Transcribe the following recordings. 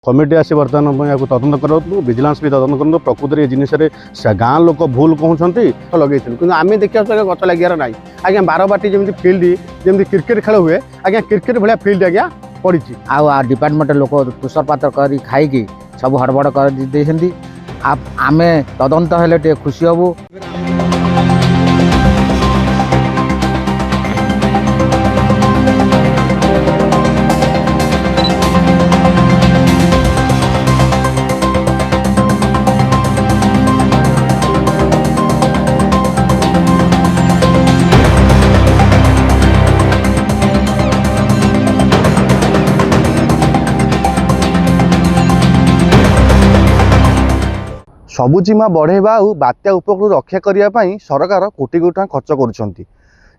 Committee आसी बर्तमान या तदंत करूँ विजिलेंस भी तदंत करूँ प्रकृति में जिनस गाँ लोक भूल कहते लगे कि आम देखा गच लगे ना आज्ञा बारबाटी जमी फिल्ड जमी क्रिकेट खेल हुए आज्ञा क्रिकेट भाया फिल्ड आज्ञा पड़ी आ डिपार्टमेंट लोक तुषारपात कर खाई सब हड़बड़ कर आम तदंत हेले खुशी हबू। सबुजीमा बढ़ेवा और बात्या उपकूल रक्षा करने सरकार कोटी कोटी टका खर्च करुँच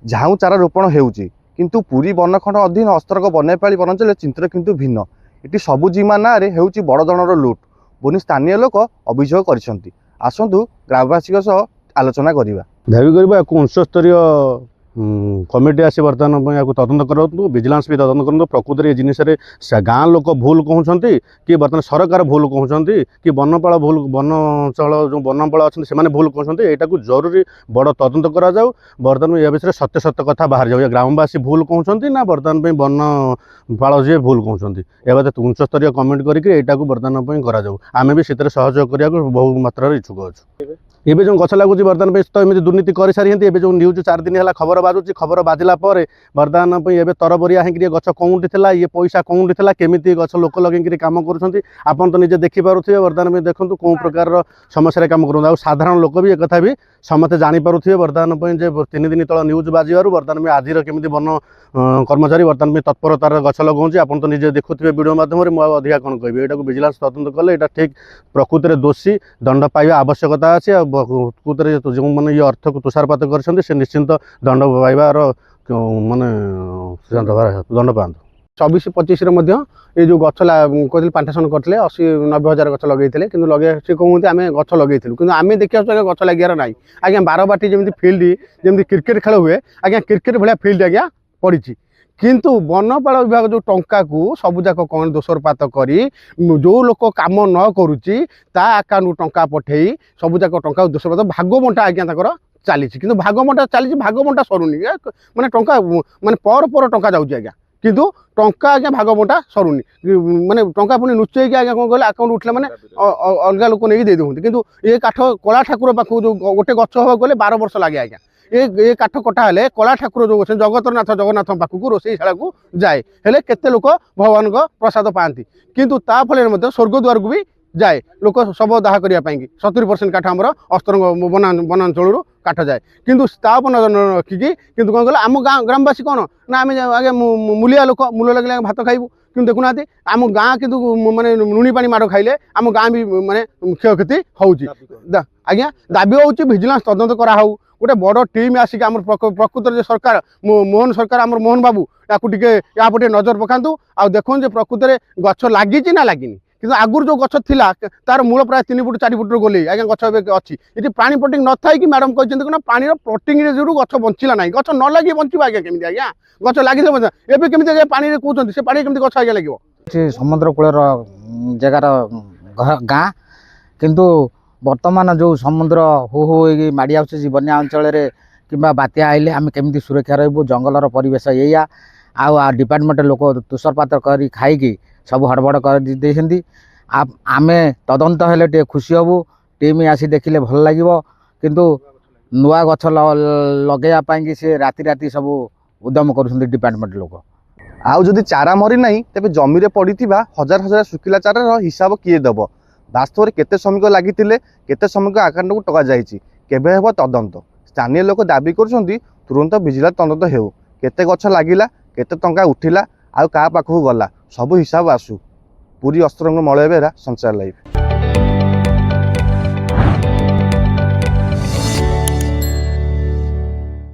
झाऊ चारा रोपण होंतु पुरी बनखंड अधीन हस्तरक बनैपाली वनांचल चिंत्र किंतु भिन्न ये सबुजीमा ना बड़ धरणर लुट बोली स्थानीय लोक अभियोग कर आसतु ग्रामवासी आलोचना करवा दाबी करवा उच्च स्तरीय कमिटी आसी बर्तमान या तदंत करूँ विजिलेंस भी तदंत करूँ प्रकृति में जिनस गाँ लोक भूल कहते कि बर्तमान सरकार भूल कहते कि वनपाल भूल वनचल जो वनपाल अच्छा से भूल कहते यहाँ को जरूरी बड़ तदंत कराऊ बर्तमान या विषय सत्य सत्य कथा बाहर जाऊ ग्रामवासी भूल कहते ना बर्तमान वनपाल जी भूल कहते या उच्च स्तरीय कमिटी करके बर्तमान कराऊ आम भी से सहयोग करने बहु मात्रा इच्छुक अच्छु एवं जो गछ लगुच बर्तमान तो एमती दुर्नीति कर सारी जो न्यूज 4 दिन है खबर बाजुची खबर बाजिला बर्तमान एवं तरबरिया होगी गछ कौटी था ये पैसा कौटी था केमी गछ लोक लगे कम कर तो निजे देखिपे बर्तमान देखो कौ प्रकार समस्या कम कर साधारण लोक भी एक भी समस्ते जापे बर्तमान जे 3 दिन तल न्यूज बाजू बर्तमान आज केमी वन कर्मचारी बर्तमान तत्परतार गछ लगाऊँच आप तो निजे देखुए वीडियो माध्यम मुझे अधिका कौन कह यहाँ विजिलेंस तदंत कले यहाँ ठीक प्रकृति में दोषी दंड पाइबा आवश्यकता अच्छी प्रकृति जो मैंने ये अर्थ को तुषारपात कर निश्चिंत दंड पाइबार माने दंड पाते 24-25 ये जो गच कहते प्लांटेसन करते 80-90 हजार गच लगे कि लगे सी कहते आम गच लगे कि आम देखा गच लगे ना आज्ञा बारबाटी जमी फिल्ड जमी क्रिकेट खेल हुए आज्ञा क्रिकेट भाया फिल्ड आज्ञा पड़ी किंतु वनपाल विभाग जो टंका को सबुजाक कौन दोषरपात करी जो लोक काम न करुच्ची ता अकाउंट टंका पठे सबुजाक टंका दोषरपात भागबंटा आज्ञा चली कि भागबंटा चली भागबंटा सरुनी माने टंका माने पर टंका जाऊँगी आज्ञा किंतु टंका आज्ञा भागबंटा सरुनी माने टंका पुणी लुचेक आज्ञा कौन कहले अकाउंट उठला माने अलग लोक नहीं दे दे किंतु ये काठ कला ठाकुर पाखु जो गोटे गछ हवा गले 12 वर्ष लगे आज्ञा ये काठ कटा हेले कला ठाकुर जो जगतरनाथ जगन्नाथ पाखक रोषेशाला को जाए हेले केते लोक भगवान प्रसाद पाती किंतु ता फल स्वर्गद्वार को भी जाए लोक शव दाह करने 70% काठ आमर अस्तरंग वनांचल काठ जाए किंतु स्थापन रखिकी किंतु कौन कहला आम ग्रामवासी कौन ना आम आगे मूलिया लोक मूल लगे भात खाइबू कि देखुना आम गाँ कि माने लुणी पानी माड़ खाइले आम गाँ भी माने क्षयक्षति होउची आज्ञा दाबी होउची विजिलेंस तदंत करा हो गोटे बड़ टीम आसिक आम प्रकृत सरकार मोहन सरकार आम मोहन बाबू या या पटे नजर पकातु आ देखो प्रकृत में गछ लगी ना लगी किंतु आगुर जो गछ थिला तार मूल प्राय 3 फुट 4 फुट गले आज्ञा गछ अच्छी ये पानी पटिंग न था कि मैडम कहते पानी प्लटिंग जो गछ बंचला ना गछ न लगे बंचवा आज्ञा केमी आज्ञा गछ लगे एवं केमी पानी कहते से पानी केमी गछ आज्ञा लगे समुद्र कूल जगार गाँ किंतु वर्तमान जो समुद्र हो माड़ी आस बन्या अंचल कि बात्या आइले आम केमी सुरक्षा रही जंगलर परिवेश या आ डिपार्टमेंट लोक तुषारपात कर खाई सब हड़बड़ कर आम तदंत हेले खुशी हबू टीम आसी देखिले भल लगे किंतु नुआ गछ लगे सी राति राति सब उद्यम कर डिपार्टमेंट लोक आउ जदि चारा मरी ना तेज जमी पड़ी हजार हजार सुखिला चारार हिसाब किए देव वास्तव में केते श्रमिक लगी केते श्रमिक आकाउंट को टका जाइए केबे हेबो तदंत स्थानीय लोक दाबी कर तुरंत विजिलेंस तदंत हो केते गछ लागिला केते टंका उठिला आउ का पाखु गला सब हिसाब आसू पूरी अस्त्रंग मलय बेरा संसार लाइफ।